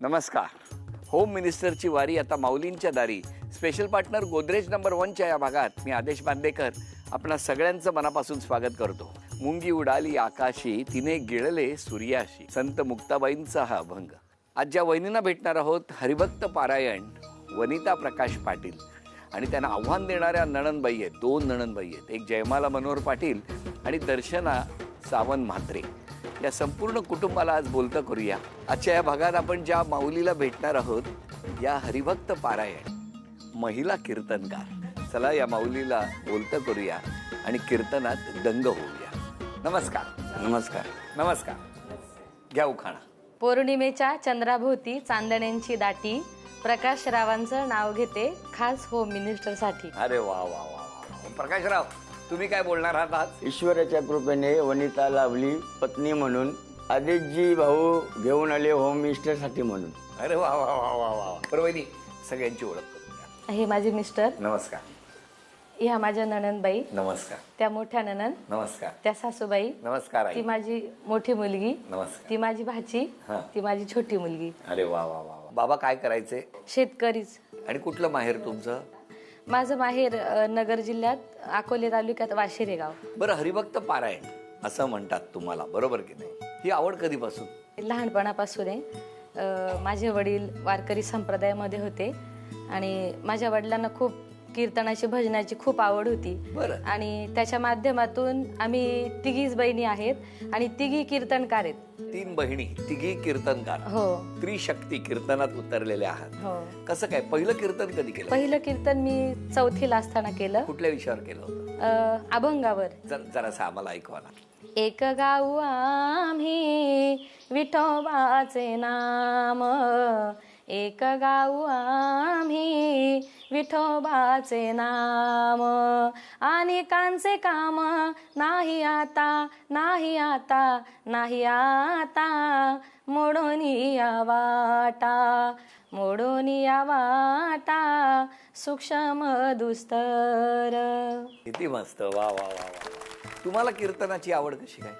नमस्कार. होम मिनिस्टरची वारी आता माऊलींच्या दारी. स्पेशल पार्टनर गोदरेज नंबर 1च्या या भागात मी आदेश बांदेकर आपणा सगळ्यांचं मनापासून स्वागत करतो. मुंगी उडाली आकाशी, तिने गिळले सूर्याशी, संत मुक्ताबाईंचा हा अभंग. आज ज्या वहिनींना भेटणार आहोत, हरिभक्त पारायण वनिता प्रकाश पाटील आणि त्यांना आव्हान देणाऱ्या नणंदबाई आहेत. 2 नणंदबाई आहेत. एक जयमाला मनोहर पाटील आणि दर्शना सावंत म्हात्रे. या संपूर्ण कुटुंबाला आज बोलतं करूया. आजच्या या भागात आपण ज्या माऊलीला भेटणार आहोत, या हरिभक्त पारायण महिला कीर्तनकार. चला या माऊलीला बोलतं करूया आणि कीर्तनात दंग होऊया. नमस्कार. नमस्कार. नमस्कार. घ्या उखाणा. पौर्णिमेच्या चंद्राभोवती चांदण्यांची दाटी, प्रकाश रावांचं नाव घेते खास होम मिनिस्टरसाठी. अरे वा वा वा वा. प्रकाशराव, तुम्ही काय बोलणार आहात आज? ईश्वराच्या कृपेने वनिता लाभली पत्नी म्हणून, आदेशजी भाऊ घेऊन आले होम मिनिस्टरसाठी म्हणून. अरे वा वा वा वा वा. परवणी सगळ्यांची ओळख करून द्या. हे माझे मिस्टर, नमस्कार. ह्या माझ्या नणंदबाई, नमस्कार. त्या मोठ्या नणंद, नमस्कार. त्या सासूबाई, नमस्कार आई. ती माझी मोठी मुलगी, नमस्कार. ती माझी भाची, हा. ती माझी छोटी मुलगी. अरे वा वा वा वा. बाबा काय करायचे शेतकरीच. आणि कुठलं माहेर तुमचं? माझं माहेर नगर जिल्ह्यात अकोले तालुक्यात वाशिरे गाव. बरं, हरिभक्त पारायण असं म्हणतात तुम्हाला, बरोबर की नाही? ही आवड कधीपासून? लहानपणापासून आहे. माझे वडील वारकरी संप्रदायामध्ये होते आणि माझ्या वडिलांना खूप कीर्तनाची भजनाची खूप आवड होती. बरं. आणि त्याच्या माध्यमातून आम्ही तिघीच बहिणी आहेत आणि तिघी कीर्तनकार आहेत. 3 बहिणी, तिघी कीर्तनकार. हो त्रिशक्ती कीर्तनात उतरलेल्या आहात. हो. कसं काय पहिलं कीर्तन कधी केलं? पहिलं कीर्तन मी 4थीला असताना केलं. कुठल्या विषयावर केलं होतं? अभंगावर. जरासं आम्हाला ऐकवा ना. एक गाऊ आम्ही विठोबाचे नाम, एक गाऊ आम्ही विठोबाचे नाम, आणि कांचे काम नाही आता, नाही आता, नाही आता, मोडून या वाटा, मोडून या वाटा, सूक्ष्म दुस्तर. किती मस्त. वा वा वा वा. तुम्हाला कीर्तनाची आवड कशी काय?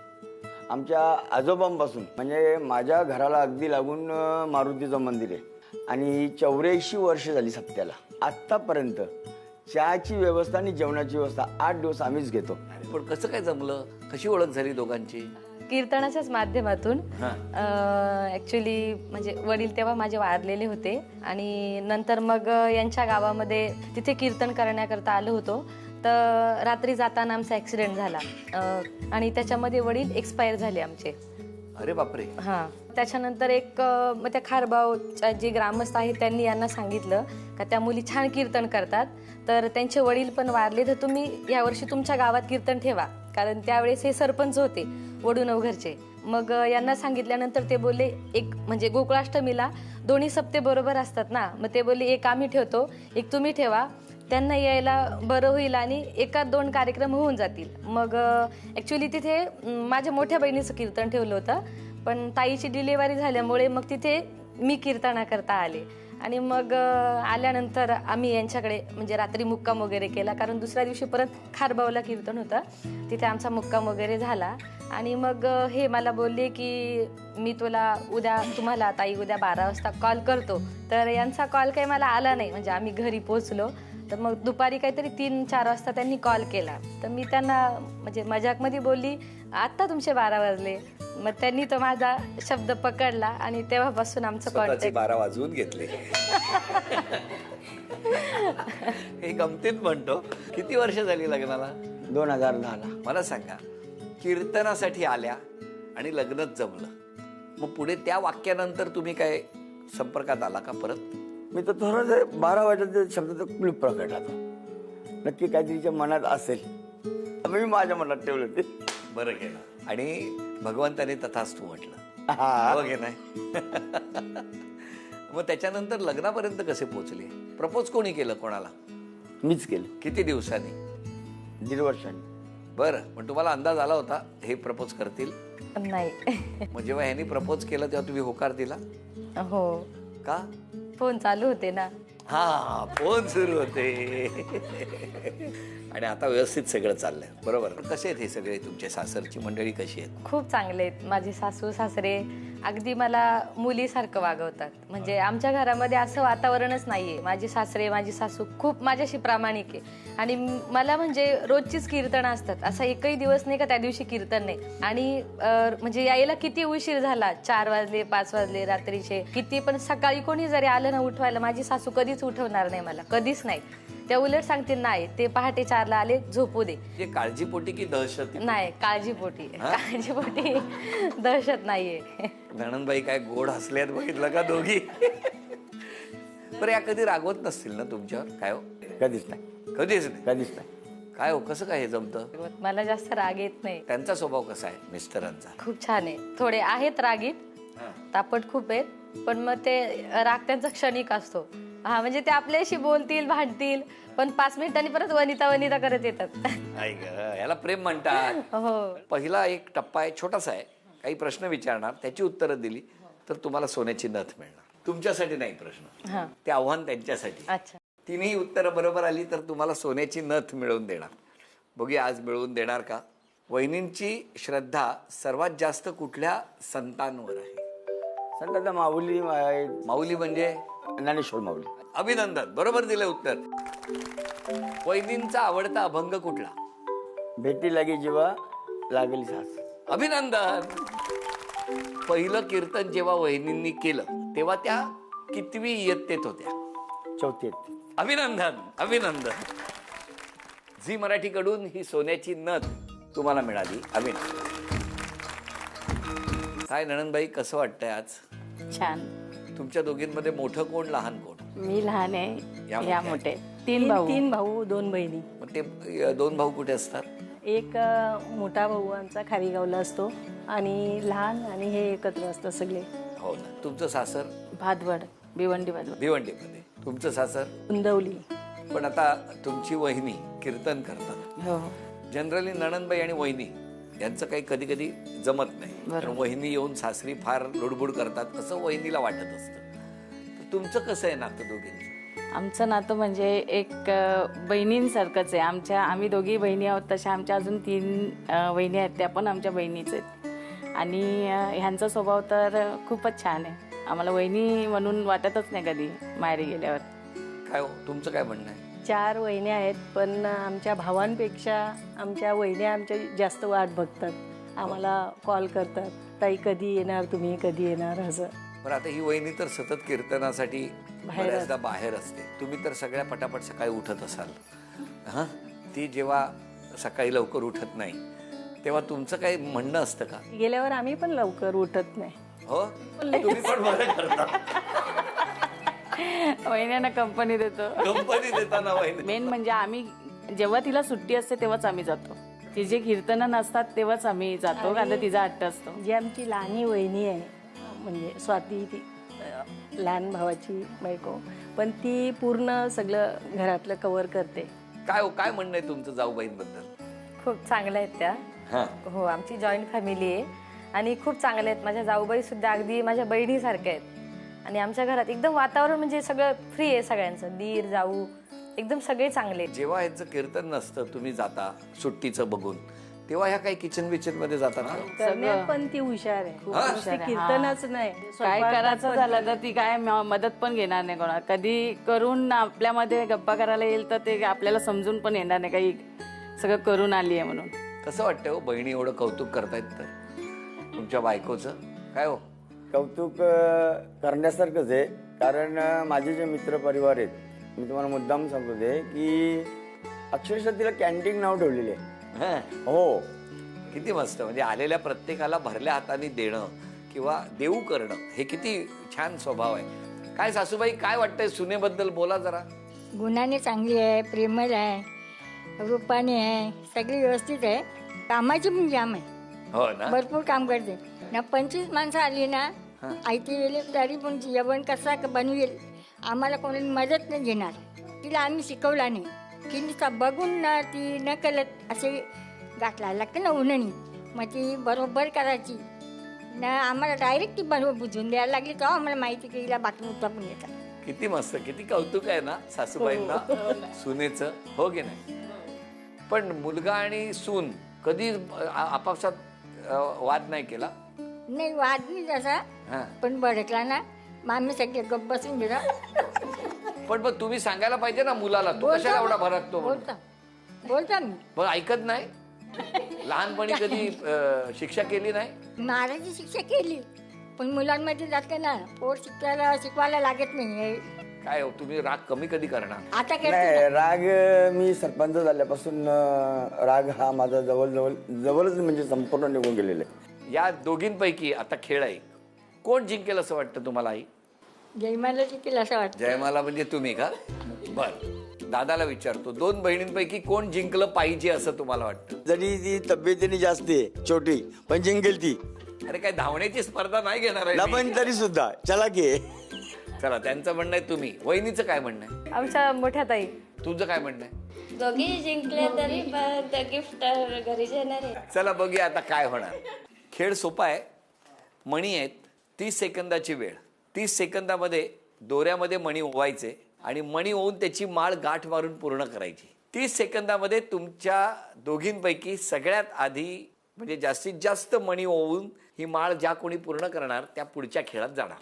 आमच्या आजोबांपासून, म्हणजे माझ्या घराला अगदी लागून मारुतीचं मंदिर आहे आणि 84 वर्ष झाली सप्त्याला. आत्तापर्यंत चहाची व्यवस्था आणि जेवणाची व्यवस्था 8 दिवस आम्हीच घेतो. पण कसं काय जमलं? कशी ओळख झाली दोघांची? कीर्तनाच्याच माध्यमातून. ऍक्च्युली म्हणजे वडील तेव्हा माझे वारलेले होते आणि नंतर मग यांच्या गावामध्ये तिथे कीर्तन करण्याकरता आलो होतो. तर रात्री जाताना आमचा ॲक्सिडेंट झाला आणि त्याच्यामध्ये वडील एक्सपायर झाले आमचे. अरे बापरे. हां. त्याच्यानंतर मग त्या खारबावच्या जे ग्रामस्थ आहेत त्यांनी यांना सांगितलं का त्या मुली छान कीर्तन करतात, तर त्यांचे वडील पण वारले, तर तुम्ही यावर्षी तुमच्या गावात कीर्तन ठेवा, कारण त्यावेळेस हे सरपंच होते वडूनवघरचे. मग यांना सांगितल्यानंतर ते बोलले, एक म्हणजे गोकुळाष्टमीला दोन्ही सप्ते बरोबर असतात ना, मग ते बोलले एक आम्ही ठेवतो, एक तुम्ही ठेवा, त्यांना यायला बरं होईल आणि 1-2 कार्यक्रम होऊन जातील. मग ॲक्च्युली तिथे माझ्या मोठ्या बहिणीचं कीर्तन ठेवलं होतं, पण ताईची डिलिव्हरी झाल्यामुळे मग तिथे मी कीर्तनाकरता आले. आणि मग आल्यानंतर आम्ही यांच्याकडे म्हणजे रात्री मुक्काम वगैरे केला, कारण दुसऱ्या दिवशी परत खारबावला कीर्तन होतं, तिथे आमचा मुक्काम वगैरे झाला. आणि मग हे मला बोलले की मी तुला तुम्हाला ताई उद्या 12 वाजता कॉल करतो. तर यांचा कॉल काही मला आला नाही, म्हणजे आम्ही घरी पोचलो. तर मग दुपारी काहीतरी 3-4 वाजता त्यांनी कॉल केला. तर मी त्यांना म्हणजे मजाकमध्ये बोलली, आत्ता तुमचे 12 वाजले. मग त्यांनी तो माझा शब्द पकडला आणि तेव्हापासून आमचं कॉन्टॅक्ट. 12 वाजवून घेतले. हे गमतीत म्हणतो. किती वर्ष झाली लग्नाला? 2010ला. मला सांगा, कीर्तनासाठी आल्या आणि लग्नच जमलं, मग पुढे त्या वाक्यानंतर तुम्ही काय संपर्कात आला का परत? मी तर थोडंसं 12 वाजता शब्दाचा क्लिप प्रकटला तो. नक्की काहीतरीच्या मनात असेल, मी माझ्या मनात ठेवलं ते. बरं केलं. आणि भगवंताने तथास्तु म्हटलं. हो की नाही? मग त्याच्यानंतर लग्नापर्यंत कसे पोहोचले? प्रपोज कोणी केलं कोणाला? मीच केलं. किती दिवसांनी? 1.5 वर्षांनी. बरं, पण तुम्हाला अंदाज आला होता हे प्रपोज करतील? नाही. मग जेव्हा ह्यांनी प्रपोज केलं तेव्हा तुम्ही होकार दिला हो. का? फोन चालू होते ना. हा, फोन सुरू होते. आणि आता व्यवस्थित सगळं चाललंय, बरोबर? कसे आहेत हे सगळे? तुमचे सासरची मंडळी कशी आहेत? खूप चांगले आहेत. माझे सासू सासरे अगदी मला मुलीसारखं वागवतात. म्हणजे आमच्या घरामध्ये असं वातावरणच नाहीये. माझे सासरे, माझी सासू खूप माझ्याशी प्रामाणिक आहे आणि मला म्हणजे रोजचीच कीर्तन असतात. असा एकही दिवस नाही का त्या दिवशी कीर्तन नाही. आणि म्हणजे यायला किती उशीर झाला, 4 वाजले 5 वाजले रात्रीचे किती, पण सकाळी कोणी जरी आलं ना उठवायला, माझी सासू कधीच उठवणार नाही मला, कधीच नाही. त्या उलट सांगतील नाही, ते पहाटे 4ला आले, झोपू दे. काळजीपोटी की दहशत? नाही, काळजीपोटी. काळजीपोटी, दहशत नाहीये. नणंदबाई काय गोड हसल्यात बघितलं का दोघी? बरं, या कधी रागवत नसतील ना तुमच्यावर? काय हो? कधीच नाही, कधीच नाही. कधीच नाही. काय हो, कसं काय हे जमतं? मला जास्त राग येत नाही. त्यांचा स्वभाव कसा आहे मिस्टरांचा? खूप छान आहे. थोडे आहेत रागीट, तापट खूप आहेत, पण मग ते राग त्यांचा क्षणिक असतो. हा, म्हणजे ते आपल्याशी बोलतील, भांडतील, पण 5 मिनिटांनी परत वनिता वनिता करत येतात. याला प्रेम म्हणतात. हो. पहिला एक टप्पा आहे, छोटासा आहे. काही प्रश्न विचारणार, त्याची उत्तरं दिली तर तुम्हाला सोन्याची नथ मिळणार. तुमच्यासाठी नाही प्रश्न, हा, ते आव्हान त्यांच्यासाठी. अच्छा. तिन्ही उत्तरं बरोबर आली तर तुम्हाला सोन्याची नथ मिळवून देणार. बघूया आज मिळवून देणार का. वहिनींची श्रद्धा सर्वात जास्त कुठल्या संतांवर आहे? संतांचा माऊली आहेत. माऊली म्हणजे ज्ञानेश्वर माऊली. अभिनंदन, बरोबर दिलं उत्तर. वहिनींचा आवडता अभंग कुठला? भेटी लागे जेव्हा लागली सास. अभिनंदन. पहिलं कीर्तन जेव्हा वहिनींनी केलं तेव्हा त्या कितवी इयत्तेत होत्या? 4थी. अभिनंदन, अभिनंदन. झी मराठी कडून ही सोन्याची नथ तुम्हाला मिळाली. अभिनंदन. काय नणंदबाई, कसं वाटतंय आज? छान. तुमच्या दोघींमध्ये मोठं कोण, लहान कोण? मी लहान आहे, या या मोठे. 3 भाऊ. 3 भाऊ 2 बहिणी. मग ते 2 भाऊ कुठे असतात? एक मोठा भाऊ आमचा खारीगावला असतो आणि लहान आणि हे एकत्र असतात सगळे. हो ना. तुमचं सासर? भादवड, भिवंडी भादवड. भिवंडीमध्ये. तुमचं सासर? उंदवली. पण आता तुमची वहिनी कीर्तन करतात. हो. जनरली नणंदबाई आणि वहिनी यांचं काही कधी कधी जमत नाही. कारण वहिनी येऊन सासरी फार लुडबुड करतात असं वहिनीला वाटत असतं. तर तुमचं कसं आहे नातं दोघींचं? आमचं नातं म्हणजे एक बहिणींसारखंच आहे. आम्ही दोघी बहिणी आहोत, तशा आमच्या अजून 3 वहिनी आहेत, त्या पण आमच्या बहिणीच आहेत. आणि ह्यांचा स्वभाव तर खूपच छान आहे. आम्हाला वहिनी म्हणून वाटतच नाही कधी माहेरी गेल्यावर. काय हो, तुमचं काय म्हणणं आहे? 4 वहिन्या आहेत, पण आमच्या भावांपेक्षा आमच्या वहिन्या आमच्या जास्त वाट बघतात. आम्हाला कॉल करतात, ताई कधी येणार तुम्ही, कधी येणार, असं. पण आता ही वहिनी तर सतत कीर्तनासाठी बऱ्याचदा बाहेर असते. तुम्ही तर सगळ्या पटापट सकाळी उठत असाल. हां, ती जेव्हा सकाळी लवकर उठत नाही तेव्हा तुमचं काही म्हणणं असतं का? गेल्यावर आम्ही पण लवकर उठत नाही. हो, तुम्ही पण बरं करता. वहिन्यांना कंपनी देतो. कंपनी देताना वहिनी. मेन म्हणजे आम्ही जेव्हा तिला सुट्टी असते तेव्हाच आम्ही जातो. तिचे कीर्तनं नसतात तेव्हाच आम्ही जातो, कारण तिचा हट्ट असतो. जी आमची लहानी वहिनी आहे, म्हणजे स्वाती, ती लहान भावाची बायको, पण ती पूर्ण सगळं घरातलं कव्हर करते. काय हो, काय म्हणणं आहे तुमचं जाऊबाईंबद्दल? खूप चांगल्या आहेत त्या. हां, हो, आमची जॉईंट फॅमिली आहे आणि खूप चांगल्या आहेत. माझ्या जाऊबाई सुद्धा अगदी माझ्या बहिणीसारख्या आहेत. आणि आमच्या घरात एकदम वातावरण म्हणजे सगळं फ्री आहे सगळ्यांचं. दीर जाऊ एकदम सगळे चांगले. जेव्हा ह्याचं कीर्तन नसतं, तुम्ही जाता सुट्टीचं बघून, तेव्हा ह्या काही किचन बिचन मध्ये जातात का? करण्यात पण ती हुशार आहे. नुसती कीर्तनच नाही, काय करायचं झालं तर ती काय मदत पण घेणार नाही कोणा. कधी करून आपल्यामध्ये गप्पा करायला येईल तर ते आपल्याला समजून पण येणार नाही काही सगळं करून आली आहे म्हणून. कसं वाटतं हो, बहिणी एवढं कौतुक करतायत तर तुमच्या बायकोचं? काय हो, कौतुक करण्यासारखंच आहे. कारण माझे जे मित्र परिवार आहेत, मी तुम्हाला मुद्दाम सांगतो ते की अक्षरशः तिला कॅन्टीन नाव ठेवलेले आहे. हं, हो, किती मस्त. म्हणजे आलेल्या प्रत्येकाला भरल्या हाताने देणं किंवा देऊ करणं, हे किती छान स्वभाव आहे. काय सासूबाई, काय वाटतंय सुनेबद्दल? बोला जरा. गुणाने चांगली आहे, प्रेमळ आहे, रूपाने आहे, सगळी व्यवस्थित आहे. कामाची पण जाम आहे, हो ना. भरपूर काम करते ना. 25 माणसं आली ना आयती वेळेला, तरी पण जेवण कसा बनवेल आम्हाला कोणी मदत नाही घेणार. तिला आम्ही शिकवला नाही की नुसतं बघून ना, ती न कळत असे गाठला लागतं ना उन्हाणी, मग ती बरोबर करायची ना. आम्हाला डायरेक्ट ती बरोबर बुजून द्यायला लागली तेव्हा आम्हाला माहिती की तिला बाकी पण येतात. किती मस्त, किती कौतुक आहे ना सासूबाईंना सुनेचं, हो की नाही? पण मुलगा आणि सून कधी आपापसात वाद नाही केला? नाही वाद नाही तसा, हा. पण भडकला ना मग आम्ही सगळे गप्प बसून गेलो. पण मग तुम्ही सांगायला पाहिजे ना मुलाला, तू कशाला एवढा भरकतो म्हणून? बोलता मी मग ऐकत नाही. लहानपणी कधी शिक्षा केली नाही? मारायची शिक्षा केली, पण मुलांमध्ये जाते ना, पोट शिकवायला लागत नाही. काय हो, तुम्ही राग कमी कधी करणार? आता करते नाही, राग मी सरपंच झाल्यापासून राग हा माझा जवळच म्हणजे संपूर्ण निघून गेलेला आहे. या दोघींपैकी आता खेळ आहे, कोण जिंकेल असं वाटतं तुम्हाला आई? जयमाला शिकेल असं वाटतं. जयमाला म्हणजे तुम्ही का? बर, दादाला विचारतो, 2 बहिणींपैकी कोण जिंकलं पाहिजे असं तुम्हाला वाटतं? जरी ती तब्येतीने जास्त आहे छोटी, पण जिंकेल ती. अरे काय धावण्याची स्पर्धा नाही घेणार आहे ना मी. पण तरी सुद्धा चला की. चला, त्यांचं म्हणणं आहे. तुम्ही वहिनीचं काय म्हणणं आहे? आमच्या मोठ्या ताई. तुझं काय म्हणणं आहे? दोघी जिंकले तरी गिफ्ट घरी येणार आहे. चला बघूया आता काय होणार. खेळ सोपा आहे. मणी आहेत, 30 सेकंदाची वेळ. 30 सेकंदामध्ये दोऱ्यामध्ये मणी ओवायचे आणि मणी ओवून त्याची माळ गाठ मारून पूर्ण करायची. 30 सेकंदामध्ये तुमच्या दोघींपैकी सगळ्यात आधी म्हणजे जास्तीत जास्त मणी ओवून ही माळ ज्या कोणी पूर्ण करणार त्या पुढच्या खेळात जाणार.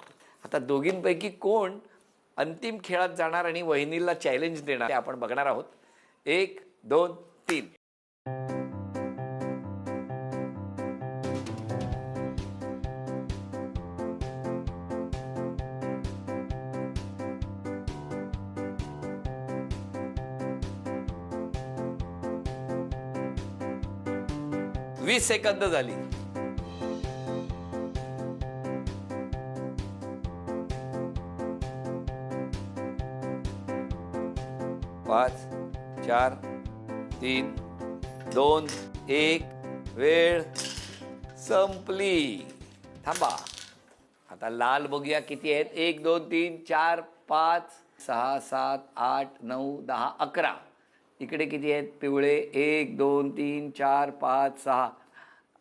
आता दोघींपैकी कोण अंतिम खेळात जाणार आणि वहिनीला चॅलेंज देणार ते आपण बघणार आहोत. 1, 2, 3. वीस सेकंद झाली. पाच, 4, 3, 2, 1. वेळ संपली. थांबा. आता लाल बघूया किती आहेत. 1, 2, 3, 4, 5, 6, 7, 8, 9, 10, 11. इकडे किती आहेत पिवळे? 1, 2, 3, 4, 5, 6,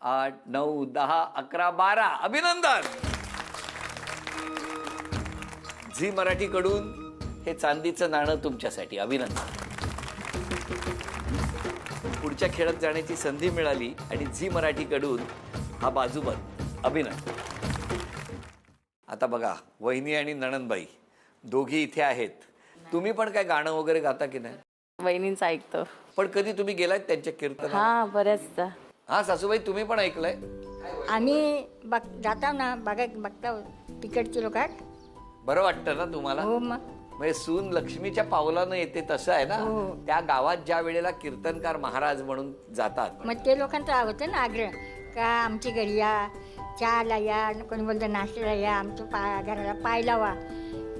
8, 9, 10, 11, 12. अभिनंदन. झी मराठीकडून हे चांदीचं नाणं तुमच्यासाठी. अभिनंदन. पुढच्या खेळात जाण्याची संधी मिळाली आणि झी मराठीकडून हा बाजूबंद. अभिनंदन. आता बघा, वहिनी आणि नणंदबाई दोघी इथे आहेत. तुम्ही पण काय गाणं वगैरे गाता की नाही? वहिनींचं ऐकतो. पण कधी तुम्ही गेलात त्यांच्या कीर्तनात? हा, बऱ्याचदा. हा सासूबाई, तुम्ही पण ऐकलंय? आम्ही जातो ना बघता तिकडचे लोक. बरं वाटतं ना तुम्हाला? हो मग. म्हणजे सून लक्ष्मीच्या पावलानं येते तसं आहे ना. त्या गावात ज्या वेळेला कीर्तनकार महाराज म्हणून जातात, मग ते लोकांचा होतं ना आग्रह का आमच्या घरी या, चहाला या, कोणी बोलतं नाश्त्याला या, आमच्या घराला पाय लावा.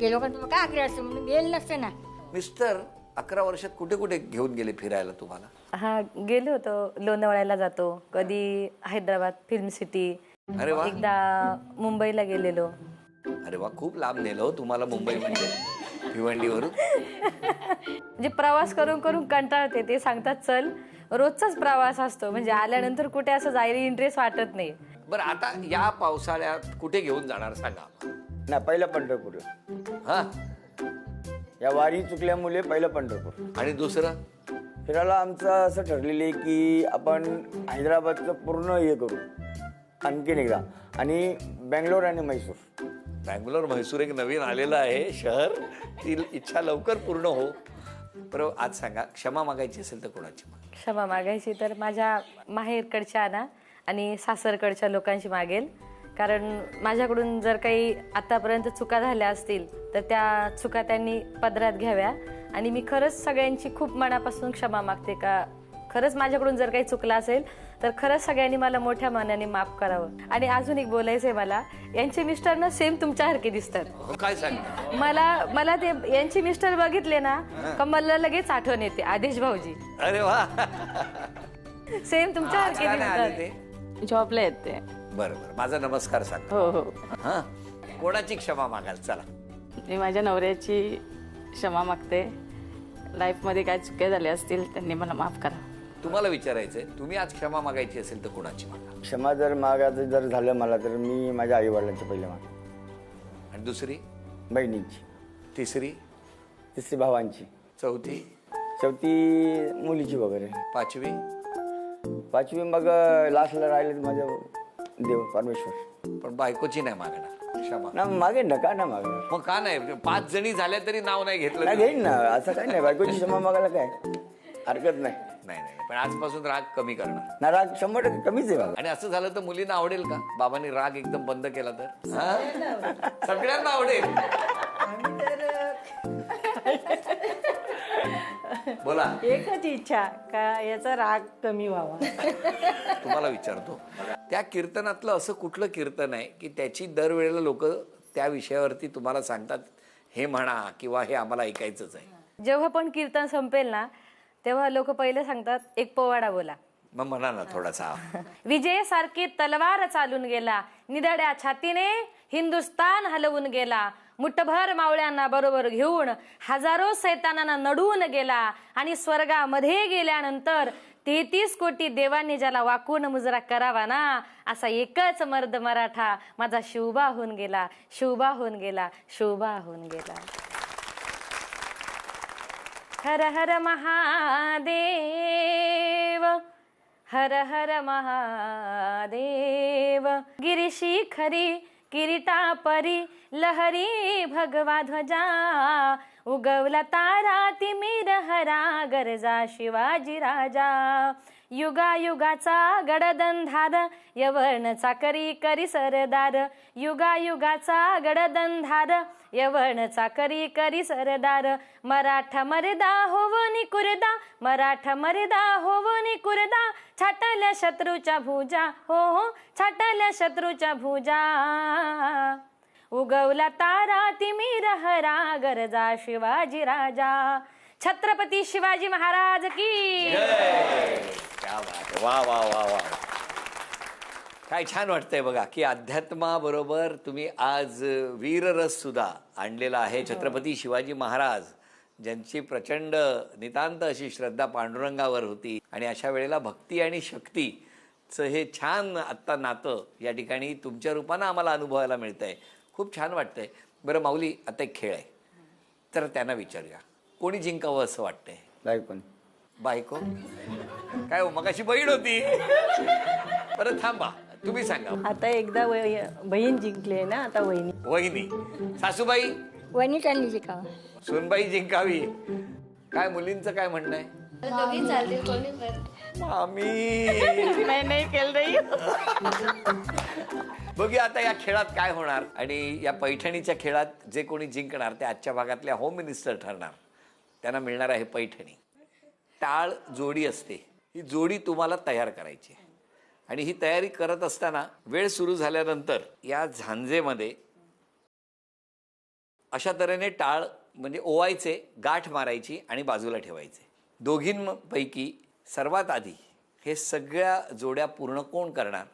ते लोकांचं काय आग्रह असतं म्हणून गेलं नसतं ना. मिस्टर 11 वर्षात कुठे कुठे घेऊन गेले फिरायला तुम्हाला? हा, गेलो होतो. लोणावळ्याला जातो, कधी हैदराबाद फिल्म सिटी, अरे वा. एकदा मुंबईला गेलेलो. अरे वा, खूप लांब नेलं हो तुम्हाला मुंबई म्हणजे भिवंडीवरून. म्हणजे प्रवास करून करून कंटाळते. ते सांगतात चल, रोजचाच प्रवास असतो, म्हणजे आल्यानंतर कुठे असं जायला इंटरेस्ट वाटत नाही. बरं, आता या पावसाळ्यात कुठे घेऊन जाणार सांगा? नाही, पहिलं पंढरपूर. हा, या वारी चुकल्यामुळे पहिलं पंढरपूर. आणि दुसरं? फिरायला आमचं असं ठरलेलं आहे की आपण हैदराबादचं पूर्ण हे करू आणखीन एकदा, आणि बेंगलोर आणि म्हैसूर. बँगलोर म्हैसूर एक नवीन आलेलं आहे शहर. ती इच्छा लवकर पूर्ण हो. बरं, आज सांगा, क्षमा मागायची असेल तर कोणाची? क्षमा मागायची तर माझ्या माहेरकडच्या ना आणि सासरकडच्या लोकांची मागेल. कारण माझ्याकडून जर काही आतापर्यंत चुका झाल्या असतील तर त्या चुका त्यांनी पदरात घ्याव्या. आणि मी खरंच सगळ्यांची खूप मनापासून क्षमा मागते का खरंच माझ्याकडून जर काही चुकलं असेल तर खरंच सगळ्यांनी मला मोठ्या मनाने माफ करावं. आणि अजून एक बोलायचं आहे मला, यांचे मिस्टर ना सेम तुमच्यासारखे दिसतात. काय सांगता? मला ते यांचे मिस्टर बघितले ना का मला लगेच आठवण येते आदेश भाऊजी. अरे वा. सेम तुमच्यासारखे आज का नाही आले दिसतात. ते? जॉबला आहेत ते. बरं बरं, माझा नमस्कार सांग. हो हो. हा, कोणाची क्षमा मागाल? चला. मी माझ्या नवऱ्याची क्षमा मागते. लाईफमध्ये काय चुक्या झाल्या असतील त्यांनी मला माफ करा. तुम्हाला विचारायचंय, तुम्ही आज क्षमा मागायची असेल तर कोणाची मागा? क्षमा जर मागायचं जर झालं मला तर मी माझ्या आई वडिलांच्या पहिले माग. आणि दुसरी? बहिणींची. तिसरी? तिसरी भावांची. चौथी? चौथी मुलीची वगैरे. पाचवी? पाचवी मग लास्टला राहिले माझ्या देव परमेश्वर. पण बायकोची नाही मागणार, क्षमा. ना मागेन ना, का ना मागणार? मग का नाही? 5 जणी झाल्या तरी नाव नाही घेतलं नाही तरी? घेईन ना, असं काही नाही. बायकोची क्षमा मागायला काय हरकत नाही. नाही नाही, पण आजपासून राग कमी करणार. ना राग 100% कमीच आहे बाबा. आणि असं झालं तर मुलींना आवडेल का बाबांनी राग एकदम बंद केला तर? हा? सगळ्यांना आवडेल. बोला. एकच इच्छा का याचा राग कमी व्हावा. तुम्हाला विचारतो, त्या कीर्तनातलं असं कुठलं कीर्तन आहे की त्याची दरवेळेला लोक त्या विषयावरती तुम्हाला सांगतात हे म्हणा किंवा हे आम्हाला ऐकायचंच आहे? जेव्हा पण कीर्तन संपेल ना तेव्हा लोक पहिले सांगतात एक पोवाडा बोला. मग म्हणा ना थोडासा. विजयसारखी तलवार चालून गेला, निधड्या छातीने हिंदुस्तान हलवून गेला, मुठभर मावळ्यांना बरोबर घेऊन हजारो सैतानांना नडून गेला, आणि स्वर्गामध्ये गेल्यानंतर 33 कोटी देवांनी ज्याला वाकून मुजरा करावा ना, असा एकच मर्द मराठा माझा शिवबा होऊन गेला, शिवबा होऊन गेला, शिवबा होऊन गेला. हर हर महादेव, हर हर महादेव. गिरिशिखरी किरीटा परी लहरी भगवा ध्वजा, उगवला तारा तिमिर हरा गरजा शिवाजी राजा. युगायुगाचा गडदंधार यवनचा करी करी सरदार, युगायुगाचा गडदंधार यवनचा करी करी सरदार. मराठा मर्दा होवनी कुरदा, मराठा मर्दा होवनी कुरदा, छाटल्या शत्रूच्या भुजा, हो हो छाटल्या शत्रूच्या भुजा. उगवला तारा तिमिर हरा गरजा शिवाजी राजा. छत्रपती शिवाजी महाराज की क्या बात. वा वा वा वा. काय छान वाटतंय बघा की अध्यात्माबरोबर तुम्ही आज वीररस सुद्धा आणलेला आहे. छत्रपती शिवाजी महाराज ज्यांची प्रचंड नितांत अशी श्रद्धा पांडुरंगावर होती, आणि अशा वेळेला भक्ती आणि शक्तीचं हे छान आत्ता नातं या ठिकाणी तुमच्या रूपानं आम्हाला अनुभवायला मिळतंय. खूप छान वाटतंय. बरं माऊली, आता एक खेळ आहे, तर त्यांना विचारूया कोणी जिंकावं असं वाटतंय? बायकोन. बायको? काय हो, मगाशी बहीण होती. परत थांबा, तुम्ही सांगा. आता एकदा बहीण जिंकली ना, आता वहिनी. वहिनी. सासूबाई? वनितांनी जिंकावं. सुनबाई जिंकावी. काय मुलींचं काय म्हणणं आहे? दोघी चालतील कोणी पण. मामी. नाही केलं नाही. बघूया आता या खेळात काय होणार. आणि या पैठणीच्या खेळात जे कोणी जिंकणार ते आजच्या भागातल्या होम मिनिस्टर ठरणार. त्यांना मिळणार आहे पैठणी. टाळ जोडी असते, ही जोडी तुम्हाला तयार करायची, आणि ही तयारी करत असताना वेळ सुरू झाल्यानंतर या झांजेमध्ये अशा तऱ्हेने टाळ म्हणजे ओवायचे, गाठ मारायची आणि बाजूला ठेवायचे. दोघींपैकी सर्वात आधी हे सगळ्या जोड्या पूर्ण कोण करणार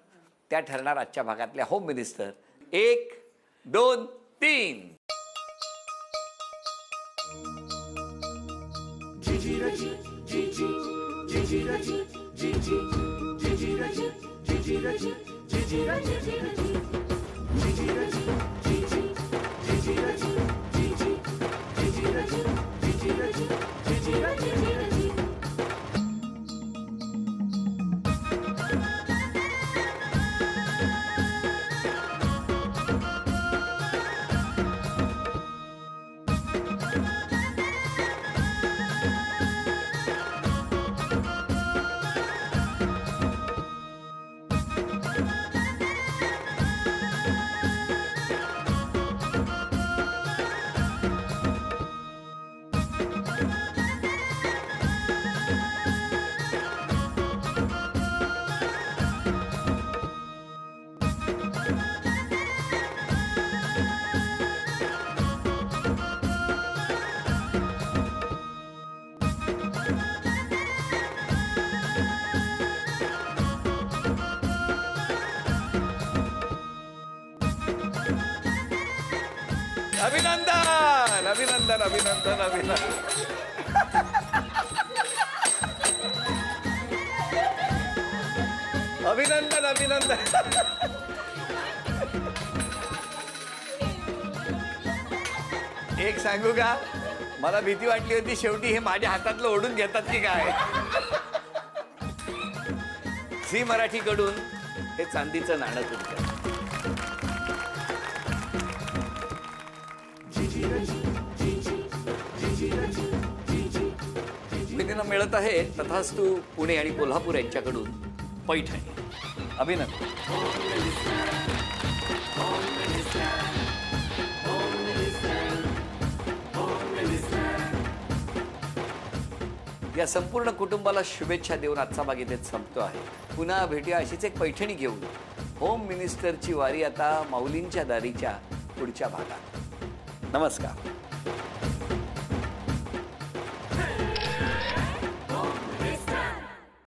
त्या ठरणार आजच्या भागातल्या होम मिनिस्टर. 1 2 3. अभिनंदन अभिनंदन अभिनंदन अभिनंदन. अभिनंदन अभिनंदन. एक सांगू का, मला भीती वाटली होती शेवटी हे माझ्या हातातलं ओढून घेतात की काय. झी मराठीकडून हे चांदीचं नाणं तुमचं. बहिणींना मिळत आहे तथास्तु पुणे आणि कोल्हापूर यांच्याकडून पैठणी. अभिनंदन. या संपूर्ण कुटुंबाला शुभेच्छा देऊन आजचा भाग इथेच संपतो आहे. पुन्हा भेटूया अशीच एक पैठणी घेऊन. होम मिनिस्टरची वारी आता माऊलींच्या दारीच्या पुढच्या भागात. नमस्कार.